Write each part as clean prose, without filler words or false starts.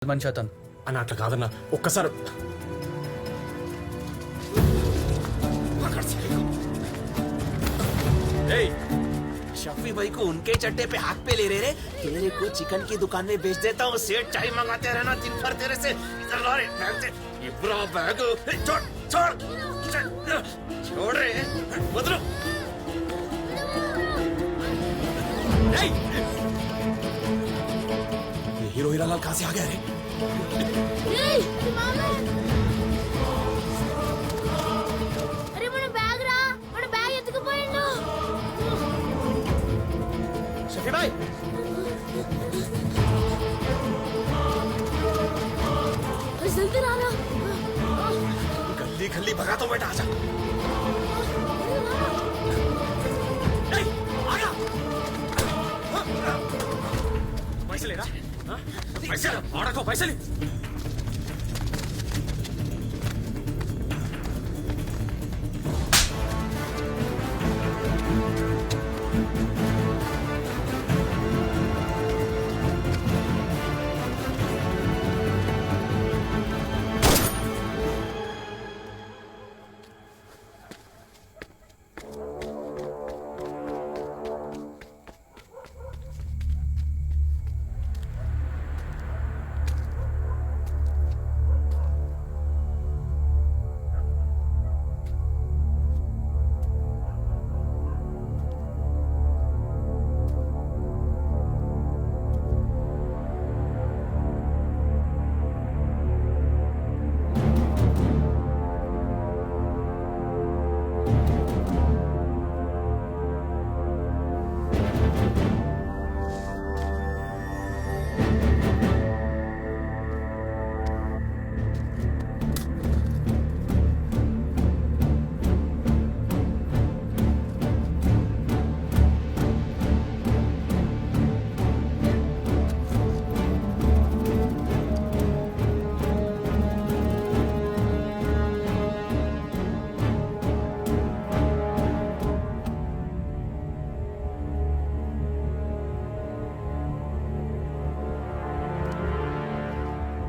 మనిషి అతను అన్న అట్లా కాదన్న ఒక్కసారి शफी भाई को उनके चट्टे पे हाथ पे ले रहे रे। तेरे को चिकन की दुकान में बेच देता हूँ। सेठ चाय मंगाते रहना दिन भर तेरे से। इधर ला रे बैग से। ये बुरा बैग छोड़ छोड़ छोड़ रे उधर। ये हीरो हीरालाल कहाँ से आ गया रे? अरे మన బ్యాగ్ రా, మన బ్యాగ్ ఎత్తుకుపోయిండు. शफी भाई जल्दी आ रहा. गली गली भगा तो बेटा आजा। पैसे ले रहा पैसे ऑर्डर को पैसे ले।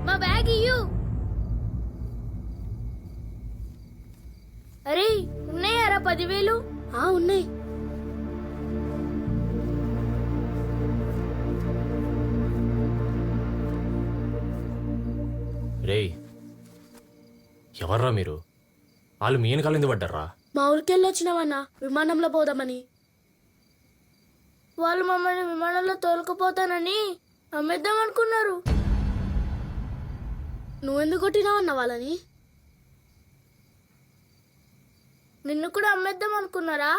మా బ్యాగ్ ఇయ్యు. అరే ఉన్నాయారా 10,000? ఉన్నాయి. రేయ్ ఎవర్రా మీరు? వాళ్ళు మీ వెనకాల ఎందుకు పడ్డారా? మా ఊరికెళ్ళి వచ్చినామన్నా విమానంలో పోదామని. వాళ్ళు మమ్మల్ని విమానంలో తోలుకుపోతానని అమ్మేద్దాం అనుకున్నారు. నువ్వెందుకు కొట్టినావన్నా వాళ్ళని? నిన్ను కూడా అమ్మేద్దాం అనుకున్నారా?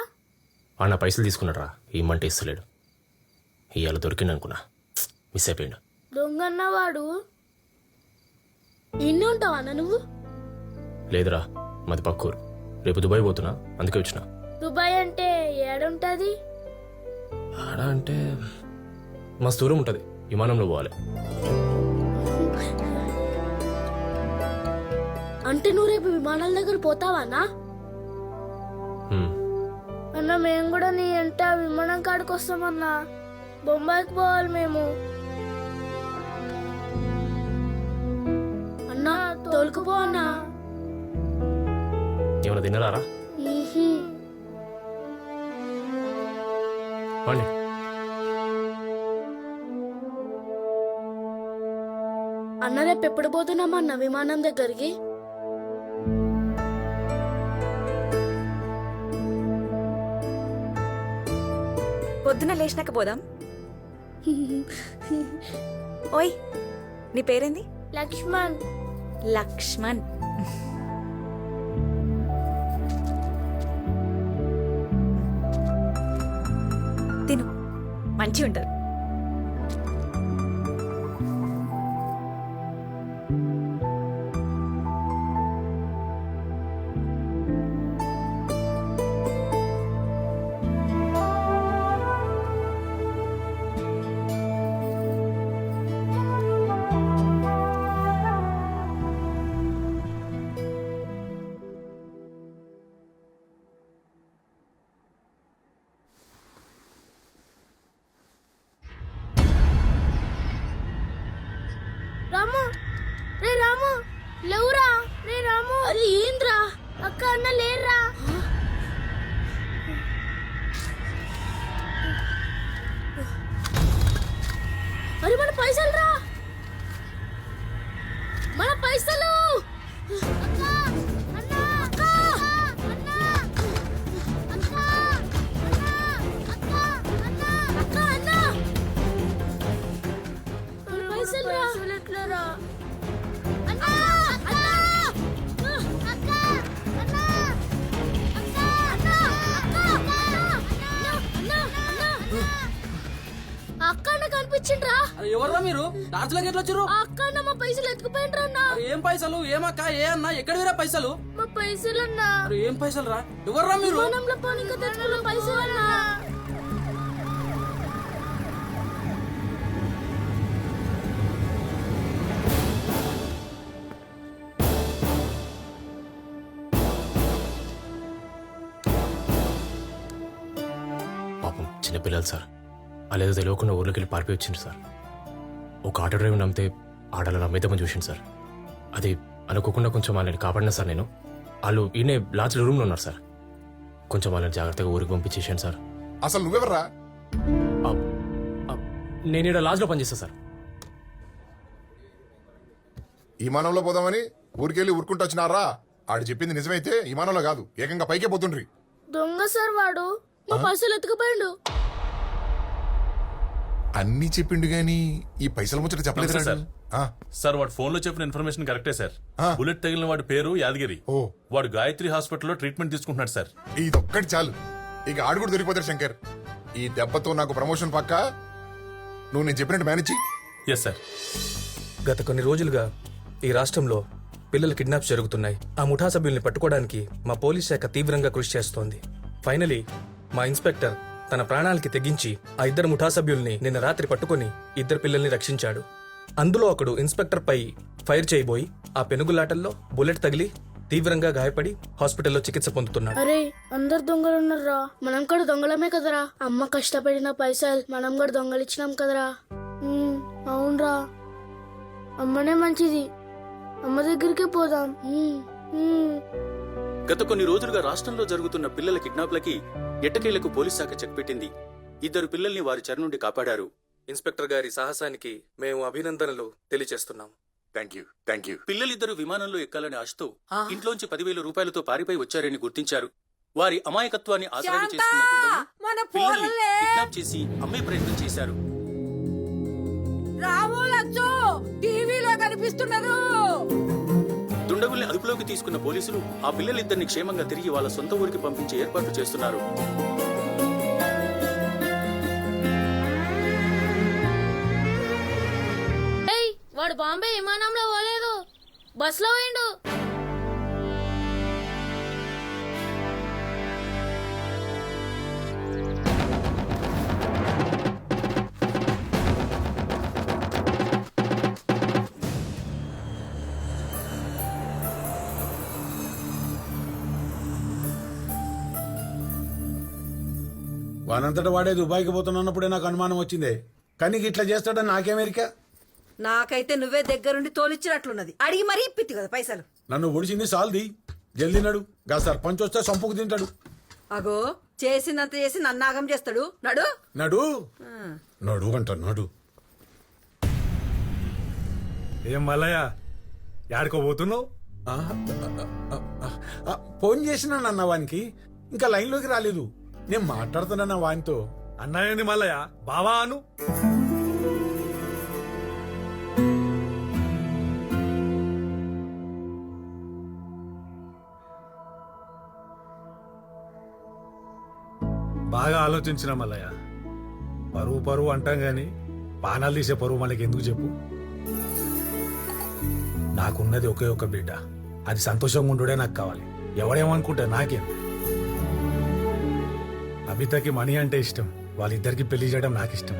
వాడు నా పైసలు తీసుకున్నాడు రా, ఇమ్మంటే ఇస్తలేడు. ఇవాళ దొరికిండు అనుకున్నా, మిస్ అయిపోయాడు. దొంగన్నవాడు. ఇన్ని ఉంటావన్నా నువ్వు? లేదురా, మాది పక్కూరు. రేపు దుబాయ్ పోతున్నా, అందుకే వచ్చిన. దుబాయ్ అంటే ఏడుంటది? ఆడ అంటే మస్తు దూరం ఉంటుంది, విమానంలో పోవాలి. అంటే నువ్వు రేపు విమానాల దగ్గర పోతావానా? అన్న మేము కూడా నీ ఎంట విమానం కాడికి వస్తామన్నా. బొంబాయికి పోవాలి మేము. అన్నా తోలుకుపో అన్నా. ఏమైనా తిన్నారా? పండి. అన్న రేపు ఎప్పుడు పోతున్నామన్నా విమానం దగ్గరికి? పొద్దున లేచినాక పోదాం. ఓయ్ నీ పేరేంది? లక్ష్మణ్. లక్ష్మణ్. తిను, మంచి ఉంటారు. రే రాము లేవురా. రే రాము. అరే ఏంద్రా? అక్క అన్న లేరురా. అరే మన పైసలు రా, మన పైసలు. అక్క అన్న అక్క అన్న అక్క అన్న అక్క అన్న పైసలు రా. ఎట్లరా? అన్న అక్క అక్క అన్న అక్క అన్న అక్క అన్న కనిపించిండ్రా. ఎవర్రా మీరు? డార్చులోకి ఎట్లా వచ్చారు? అక్క అన్న మా పైసలు ఎత్తుకుపోయిండ్రా అన్న. ఏం పైసలు? ఏమక్క? ఏ అన్న? ఎక్కడ వీరా పైసలు? మా పైసలు అన్న. ఏం పైసలు రా? ఎవర్రా మీరు? విమానంలో పోనీకి తెచ్చుకున్న పైసలు అన్న. పాపం చిన్నపిల్లలు సార్, అలాగే తెలియకుండా ఊర్లోకి వెళ్ళి పారిపోయి వచ్చింది సార్. ఒక ఆటో డ్రైవర్ నమ్మితే ఆడలో అమ్మేద్దామని చూసింది సార్. అది అనుకోకుండా కొంచెం వాళ్ళని కాపాడినా సార్ నేను. వాళ్ళు ఈయనే లాడ్జ్లో రూమ్లో ఉన్నారు సార్. కొంచెం వాళ్ళని జాగ్రత్తగా ఊరికి పంపించేసాను సార్. అసలు నువ్వెవర్రా? నేను ఇక్కడ లాడ్జ్లో పనిచేస్తా సార్. విమానంలో పోదామని ఊరికెళ్ళి ఊరుకుంటూ వచ్చినారా? ఆడు చెప్పింది నిజమైతే విమానంలో కాదు, ఏకంగా పైకే పోతుండ్రి. దొంగ సార్ వాడు. మా పైసలు ఎత్తుకుపోయిండు. అన్ని చెప్పిండు గాని ఈ పైసల ముచ్చట చెప్పలేదు నమస్తే సార్. సార్ వాడు ఫోన్ లో చెప్పిన ఇన్ఫర్మేషన్ కరెక్టే సార్. బుల్లెట్ తగిలిన వాడి పేరు యాదగిరి. ఓ. వాడు గాయత్రి హాస్పిటల్లో ట్రీట్మెంట్ తీసుకుంటున్నాడు సార్. ఇదొక్కటి చాలు, ఇక ఆడు కూడా దొరికిపోతాడు శంకర్. ఈ దెబ్బతో నాకు ప్రమోషన్ పక్క. నువ్వు నేను చెప్పినట్టు మేనేజ్ చెయ్యి. Yes sir. గత కొన్ని రోజులుగా ఈ రాష్ట్రంలో పిల్లల కిడ్నాప్స్ జరుగుతున్నాయి. ఆ ముఠా సభ్యుల్ని పట్టుకోవడానికి మా పోలీస్ శాఖ తీవ్రంగా కృషి చేస్తోంది. ఫైనలీ మా ఇన్స్పెక్టర్ తన ప్రాణాలకి తెగించి ఆ ఇద్దరు ముఠా సభ్యుల్ని నిన్న రాత్రి పట్టుకుని ఇద్దరు పిల్లల్ని రక్షించాడు. అందులో ఒకడు ఇన్స్పెక్టర్ పై ఫైర్ చేయబోయి ఆ పెనుగులాటల్లో బుల్లెట్ తగిలి తీవ్రంగా గాయపడి హాస్పిటల్లో చికిత్స పొందుతున్నాడు. అరే అందరు దొంగలు ఉన్నారా? మనం కూడా దొంగలమే కదరా. అమ్మ కష్టపడిన పైసలు మనం కూడా దొంగలిచ్చినాం కదరా. అవునరా, అమ్మనే మంచిది. అమ్మ దగ్గరికే పోదాం. గత కొన్ని రోజులుగా రాష్ట్రంలో జరుగుతున్న పిల్లల కిడ్నాప్లకి ఎట్టకేలకు పోలీస్ శాఖ చెక్ పెట్టింది. ఇద్దరు పిల్లల్ని వారి చెర నుండి కాపాడారు. ఇన్స్పెక్టర్ గారి సాహసానికి మేము అభినందనలు తెలియజేస్తున్నాం. Thank you. పిల్లలిద్దరూ విమానంలో ఎక్కాలని ఆశతో ఇంట్లోంచి 10,000 రూపాయలతో పారిపోయి వచ్చారని గుర్తించారు. వారి అమాయకత్వాన్ని ఆసరాగా చేసుకున్న దుండగులు పిల్లల్ని కిడ్నాప్ చేసి అమ్మే ప్రయత్నం చేశారు. దుండగుల్ని అదుపులోకి తీసుకున్న పోలీసులు ఆ పిల్లలిద్దరిని క్షేమంగా తిరిగి వాళ్ళ సొంత ఊరికి పంపించే ఏర్పాట్లు చేస్తున్నారు. వాడు బాంబే విమానంలో పోలేదు, బస్ లో పోయిండు. వానంతటా వాడే దుబాయ్కి పోతున్నప్పుడే నాకు అనుమానం వచ్చిందే. కానీ ఇట్లా చేస్తాడని నాకేమెరికా? నాకైతే నువ్వే దగ్గరుండి తోలిచ్చినట్లున్నది. అడిగి మరీ ఇప్పిత్తి కదా పైసలు. నన్ను ఒడిచింది సాల్ది. జల్దీ నడు, గా సర్పంచ్ వస్తే సంపుకు తింటాడు. అగో చేసినంత చేసి నన్నాగం చేస్తాడు. నడు నడు నడు అంట నడు. ఏం మల్లయ్య, యాడికో పోతున్నావు? ఫోన్ చేసినా అన్న వానికి, ఇంకా లైన్లోకి రాలేదు. నేను మాట్లాడుతున్నా వానితో. అన్నాయండి మల్లయ్య, బావా అను. బాగా ఆలోచించిన మల్లయ్య. పరువు పరువు అంటాం గాని పానాలు తీసే పరువు మనకి ఎందుకు చెప్పు? నాకున్నది ఒకే ఒక బిడ్డ. అది సంతోషంగా ఉండుడే నాకు కావాలి. ఎవడేమనుకుంటా నాకేం. అబితకి మణి అంటే ఇష్టం. వాళ్ళిద్దరికి పెళ్లి చేయడం నాకు ఇష్టం.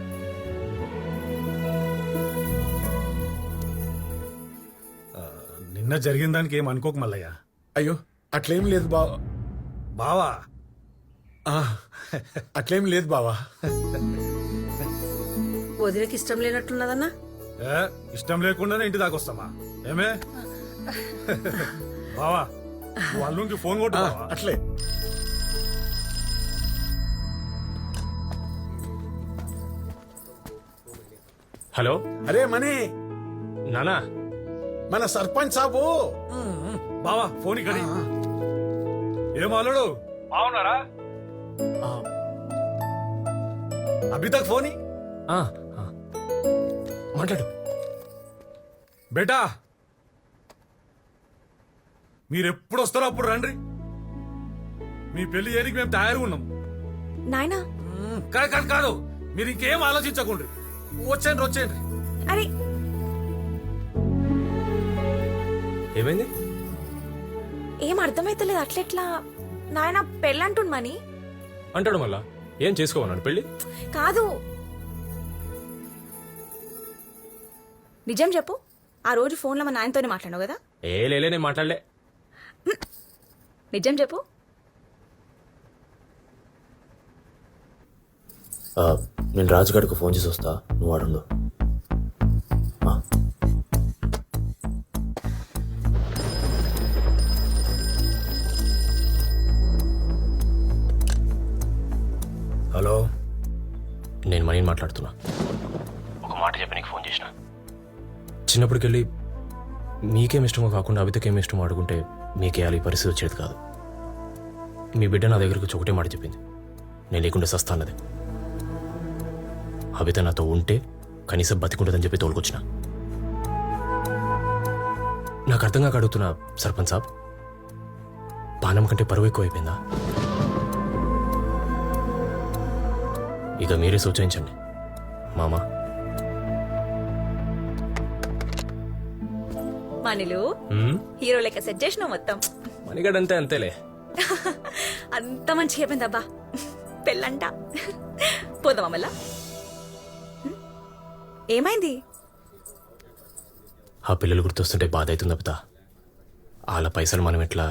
నిన్న జరిగిన దానికి ఏం అనుకోకు మల్లయ్య. అయ్యో అట్లేం లేదు బావా. బావా అట్లేం లేదు బావా. వదిలేకి ఇష్టం లేనట్లున్నదన్నా. ఇష్టం లేకుండానే ఇంటి దాకా వస్తామా ఏమే బావా నువ్వు అల్లుంకి ఫోన్ కొట్టు బావా. అట్లే హలో అరే మనీ నానా మన సర్పంచ్ సాబు బావా ఫోన్ ఇక్కడ ఏం అల్లుడు బాగున్నారా అభి తక్ ఫోన్ ఆ, ఆ. మాట్లాడు బేటా మీరెప్పుడు వస్తారో అప్పుడు రండి మీ పెళ్లి చేయడానికి మేము తయారుగా ఉన్నాం నాయనా కాదు కాదు కాదు మీరు ఇంకేం ఆలోచించకండి వచ్చేయండి వచ్చేయండి అరే ఏమైంది ఏం అర్థమైతలేదు అట్లెట్లా నాయన పెళ్ళంటుండు మని అంటాడు మళ్ళా ఏం చేసుకోమన్నాడు పెళ్ళి కాదు నిజం చెప్పు ఆ రోజు ఫోన్లో మా నాయనతోనే మాట్లాడావు కదా ఏ లేలే నేను మాట్లాడలే నిజం చెప్పు నేను రాజుగాడికి ఫోన్ చేసి వస్తా నువ్వు అడుగు హలో నేను మనీని మాట్లాడుతున్నా ఒక మాట చెప్పి నీకు ఫోన్ చేసిన చిన్నప్పటికెళ్ళి మీకేం ఇష్టమో కాకుండా అవితకేం ఇష్టమో అడుగుంటే మీకేయాలి ఈ పరిస్థితి వచ్చేది కాదు మీ బిడ్డ నా దగ్గరకు వచ్చి ఒకటే మాట చెప్పింది నేను లేకుండా సస్తా అన్నది అవిత నాతో ఉంటే కనీసం బతికుంటుందని చెప్పి తోలుకొచ్చిన నాకు అర్థం కాక అడుగుతున్నా సర్పంచ్ సాబ్ పానం కంటే పరువు ఎక్కువ అయిపోయిందా ఇక మీరే సూచించండి మామా మనీలు హీరో లెక్క సెట్ చేసినావు మొత్తం మణిగడంతే అంతేలే అంత మంచిగా అయిపోయిందబ్బా పెళ్ళంట పోదామా మళ్ళా ఏమైంది ఆ పిల్లలు గుర్తొస్తుంటే బాధ అవుతుంది అబ్బా వాళ్ళ పైసలు మనం ఎట్లా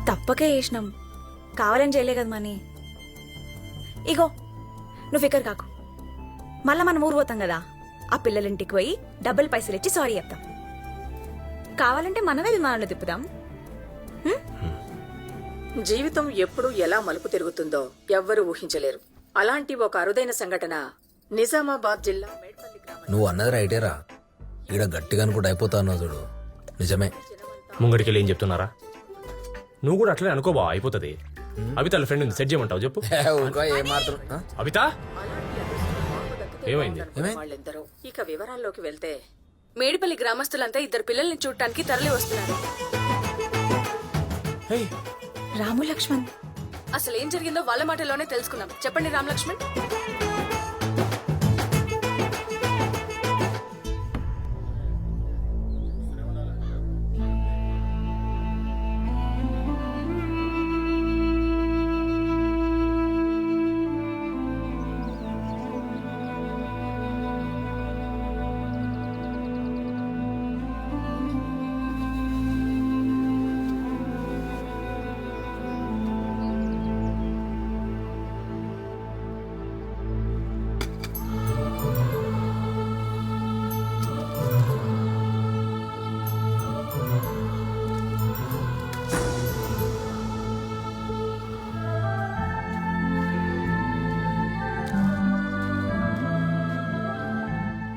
తప్పకే చేసినాం కావాలని చేయలే కదా మనీ ఇగో నువ్వు ఫికర్ కాకు మళ్ళా మనం ఊరు పోతాం కదా ఆ పిల్లలింటికి పోయి డబ్బులు పైసలు ఇచ్చి సారీ చెప్తాం కావాలంటే మనమే విమానంలో తిప్పుదాం జీవితం ఎప్పుడు ఎలా మలుపు తిరుగుతుందో ఎవ్వరూ ఊహించలేరు అలాంటి ఒక అరుదైన సంఘటన నిజామాబాద్ జిల్లా మేడ్పల్లి గ్రామం. నువ్వు అన్నది రైటేరా ఈడ గట్టిగా అనుకుంటూ అయిపోతావు చూడు నిజమే ముంగడికి వెళ్ళి ఏం చెప్తున్నారా నువ్వు కూడా అట్లనే అనుకోబా అయిపోతుంది అవిత వాళ్ళ ఫ్రెండ్ సెట్ చేయమంటావు చెప్పు అవిత ఏమైంది వాళ్ళెందరో ఇక వివరాల్లోకి వెళ్తే మేడిపల్లి గ్రామస్తులంతా ఇద్దరు పిల్లల్ని చూడటానికి తరలి వస్తున్నారు. రాము లక్ష్మణ్ అసలు ఏం జరిగిందో వాళ్ళ మాటల్లోనే తెలుసుకుందాం. చెప్పండి రామ్ లక్ష్మణ్.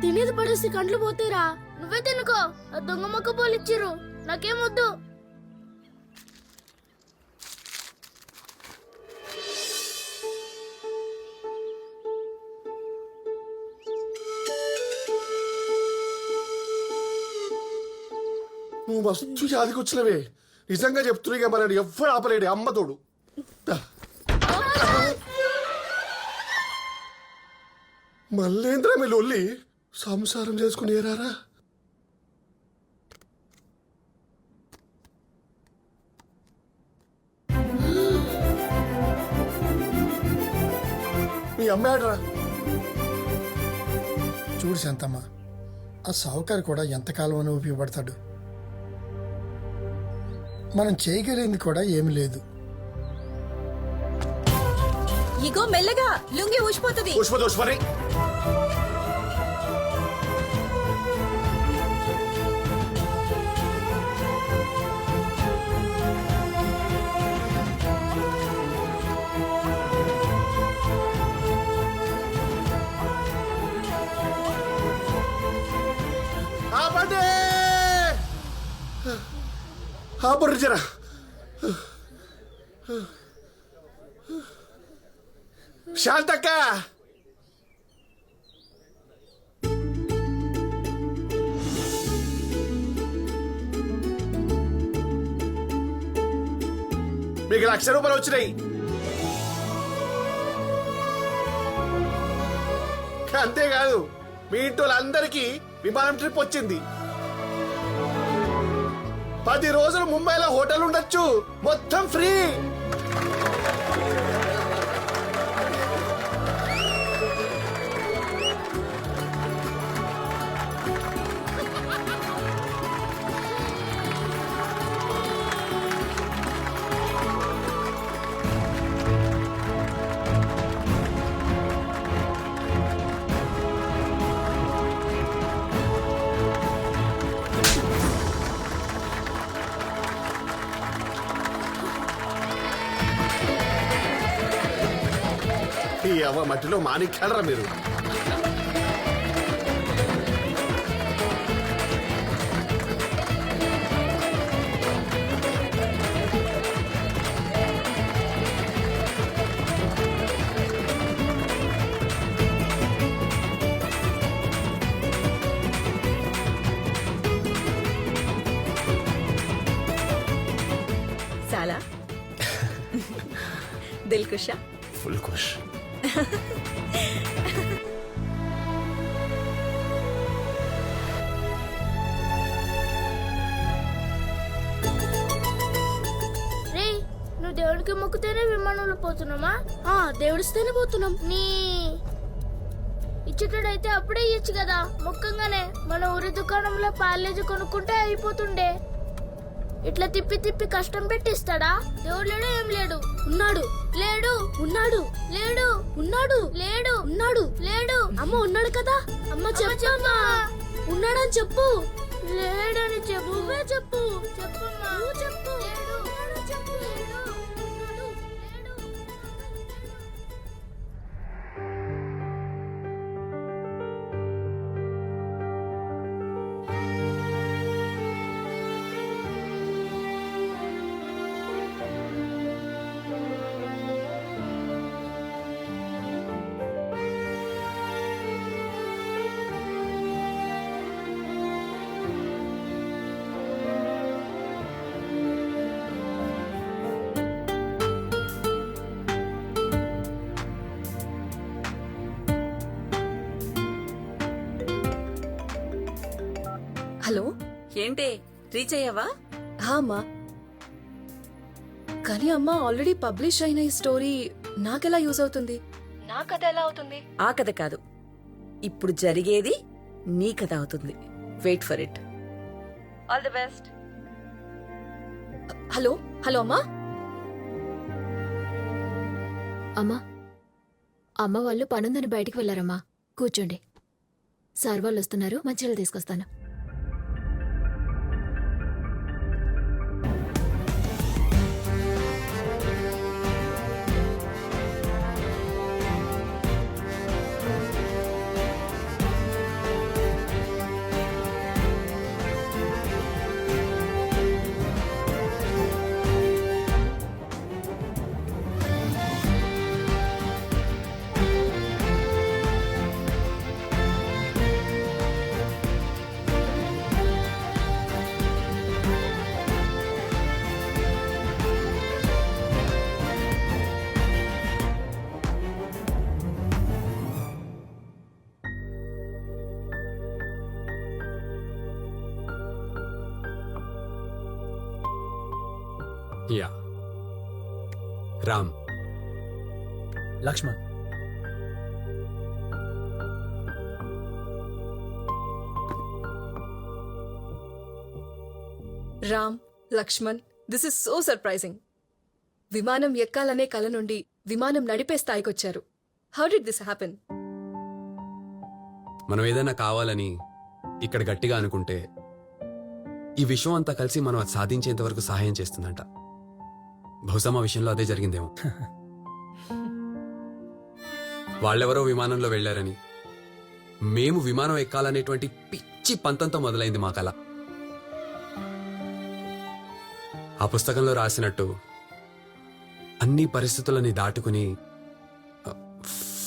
తినేది పడేసి కండ్లు పోతేరా నువ్వే తినుకో ఆ దొంగ మొక్క పోలిచ్చిర్రు నాకేమొద్దు. నువ్వు మస్తు జాతికొచ్చినవే నిజంగా చెప్తున్నా మరి ఎవ్వరు ఆపలేడు అమ్మ తోడు మళ్ళేంద్రా మీ లొల్లి సంసారం చేసుకుని ఏరారా మీ అమ్మాడ్రా చూడు శాంతమ్మ ఆ సావుకారు కూడా ఎంతకాలం అని ఉపయోగపడతాడు. మనం చేయగలిగింది కూడా ఏమి లేదు. ఇగో మెల్లగా లుంగి ఊసిపోతుంది. ఆపండి ఆపండి జరా శాంతక్క మీకు 1,00,000 రూపాయలు వచ్చినాయి. అంతేకాదు మీ ఇంటి వాళ్ళందరికీ విమానం ట్రిప్ వచ్చింది. 10 రోజులు ముంబైలో హోటల్ ఉండొచ్చు, మొత్తం ఫ్రీ. ఈ అవ్వ మట్టిలో మాణిక్యాలరా మీరు. చాలా దిల్ ఖుషా. ఫుల్ ఖుష్. రే నువ్వు దేవుడికి మొక్కుతేనే విమానంలో పోతున్నామా? దేవుడిస్తేనే పోతున్నాం. నీ ఇచ్చేటోడైతే అప్పుడే ఇయ్యచ్చు కదా. మొక్కంగానే మన ఊరి దుకాణంలో పాలేజీ కొనుక్కుంటే అయిపోతుండే. ఇట్లా తిప్పి తిప్పి కష్టం పెట్టిస్తాడా? దేవుడు లేడు, ఏం లేడు. ఉన్నాడు, లేడు, ఉన్నాడు, లేడు, ఉన్నాడు, లేడు, ఉన్నాడు, లేడు. అమ్మ ఉన్నాడు కదా. అమ్మ చెప్పమ్మా, ఉన్నాడని చెప్పు. లేడని చెప్పు. నువ్వే చెప్పు. చెప్పమ్మా, నువ్వు చెప్పు. లేడు, ఉన్నాడని చెప్పు. లేడు, ఉన్నాడు, లేడు. హలో, ఏంటే రీచ్ అయ్యావా? అమ్మా. కానీ అమ్మా, ఆల్రెడీ పబ్లిష్ అయిన ఈ స్టోరీ నాకెలా యూజ్ అవుతుంది? నా కథ ఎలా అవుతుంది? ఆ కథ కాదు, ఇప్పుడు జరిగేది నీ కథ అవుతుంది. Wait for it. All the best. Hello hello అమ్మా. అమ్మా, అమ్మ వాళ్ళు పనుందని బయటికి వెళ్ళారమ్మా. కూర్చోండి. సార్ వాళ్ళు వస్తున్నారు, మంచిగా తీసుకొస్తాను. Yeah. Ram, Lakshman. Ram, Lakshman, this is so surprising. విమానం ఎక్కాలనే కల నుండి విమానం నడిపే స్థాయికొచ్చారు. How did this happen? మనం ఏదైనా కావాలని ఇక్కడ గట్టిగా అనుకుంటే ఈ విషయం అంతా కలిసి మనం అది సాధించేంత వరకు సహాయం చేస్తుందంట. బహుశా మా విషయంలో అదే జరిగిందేమో. వాళ్ళెవరో విమానంలో వెళ్లారని, మేము విమానం ఎక్కాలనేటువంటి పిచ్చి పిచ్చి పంతంతో మొదలైంది మా కళ. ఆ పుస్తకంలో రాసినట్టు అన్ని పరిస్థితులని దాటుకుని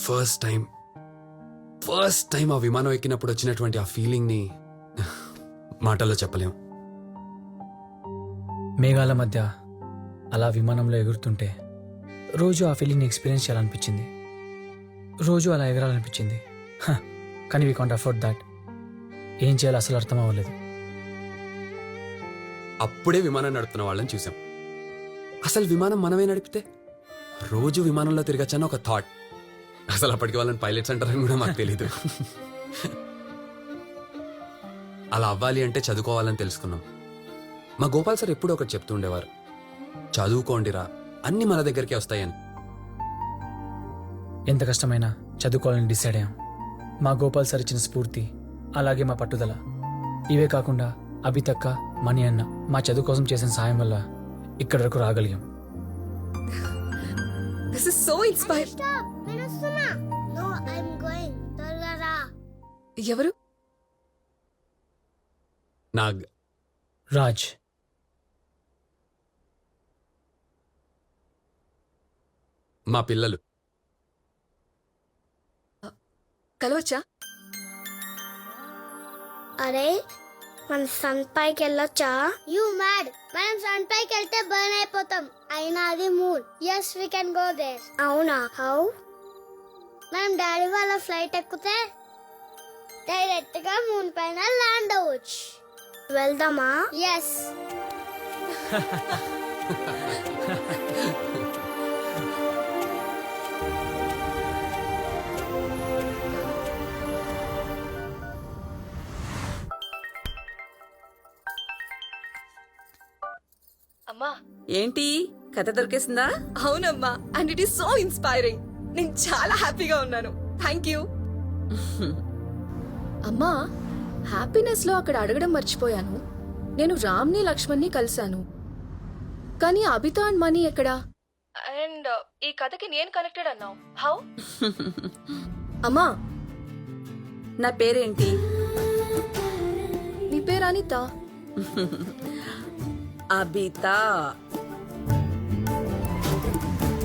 ఫస్ట్ టైం ఆ విమానం ఎక్కినప్పుడు వచ్చినటువంటి ఆ ఫీలింగ్ని మాటల్లో చెప్పలేం. మేఘాల మధ్య అలా విమానంలో ఎగురుతుంటే రోజు ఆ ఫీలింగ్ని ఎక్స్పీరియన్స్ చేయాలనిపించింది. రోజు అలా ఎగరాలనిపించింది. కానీ వీ కాంట్ అఫోర్డ్ దాట్. ఏం చేయాలో అసలు అర్థం అవ్వలేదు. అప్పుడే విమానం నడుపుతున్న వాళ్ళని చూసాం. అసలు విమానం మనమే నడిపితే రోజు విమానంలో తిరగచ్చన్న ఒక థాట్. అసలు అప్పటికి వాళ్ళని పైలట్స్ అంటారని కూడా మాకు తెలీదు. అలా అవ్వాలి అంటే చదువుకోవాలని తెలుసుకున్నాం. మా గోపాల్ సార్ ఎప్పుడూ ఒకటి చెప్తూ ఉండేవారు, చదువుకోండిరా అన్ని మన దగ్గరికి వస్తాయని. ఎంత కష్టమైనా చదువుకోవాలని డిసైడ్ అయ్యాం. మా గోపాల్ సార్ ఇచ్చిన స్ఫూర్తి, అలాగే మా పట్టుదల, ఇవే కాకుండా అభితక్క, మణి అన్న మా చదువు కోసం చేసిన సాయం వల్ల ఇక్కడి వరకు రాగలిగాం. This is so inspiring. No, I'm going. త్వరగా రా. ఎవరు? నాగ్. రాజ్. మా పిల్లలు. కలవచ్చా? అరే మన సన్ పైకి వెళ్ళొచ్చా? యూ మ్యాడ్, మనం సన్ పైకి వెళ్తే బర్న్ అయిపోతాం. అయినా అది moon. yes we can go there. అవునా? హౌ? మనం డాడీ వాళ్ళ ఫ్లైట్ ఎక్కితే డైరెక్ట్ గా మూన్ పైన ల్యాండ్ అవ్వచ్చు. వెళ్దామా? yes. అమ్మా, ఏంటి కథ దొరికేసిందా? అవునమ్మా, and it is so inspiring. నేను చాలా హ్యాపీగా ఉన్నాను. Thank you. అమ్మా, హ్యాపీనెస్ లో అక్కడ అడగడం మర్చిపోయాను. నేను రామ్ని లక్ష్మణ్ని కలిశాను, కానీ అభితా అండ్ మనీ ఎక్కడా? అండ్ ఈ కథకి నేను కనెక్టెడ్ అన్నావు. హౌ? అమ్మా, నా పేరేంటి? నీ పేరు అనిత. అబిత.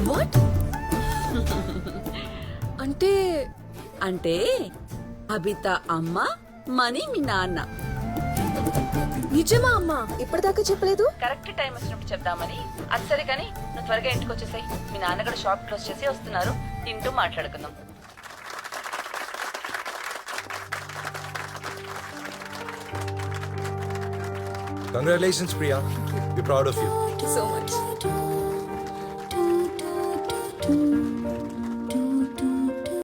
వాట్? అంటే అంటే అబిత అమ్మ, మనీ మీ నాన్న. నిజమా అమ్మా? ఇప్పటిదాకా చెప్పలేదు. కరెక్ట్ టైం వచ్చినప్పుడు చెప్దామని. అది సరే కానీ నువ్వు త్వరగా ఇంటికి వచ్చేసాయి. మీ నాన్న కూడా షాప్ క్లోజ్ చేసి వస్తున్నారు. తింటూ మాట్లాడుకుందాం. Congratulations, Priya. We're proud of you. Thank you so much.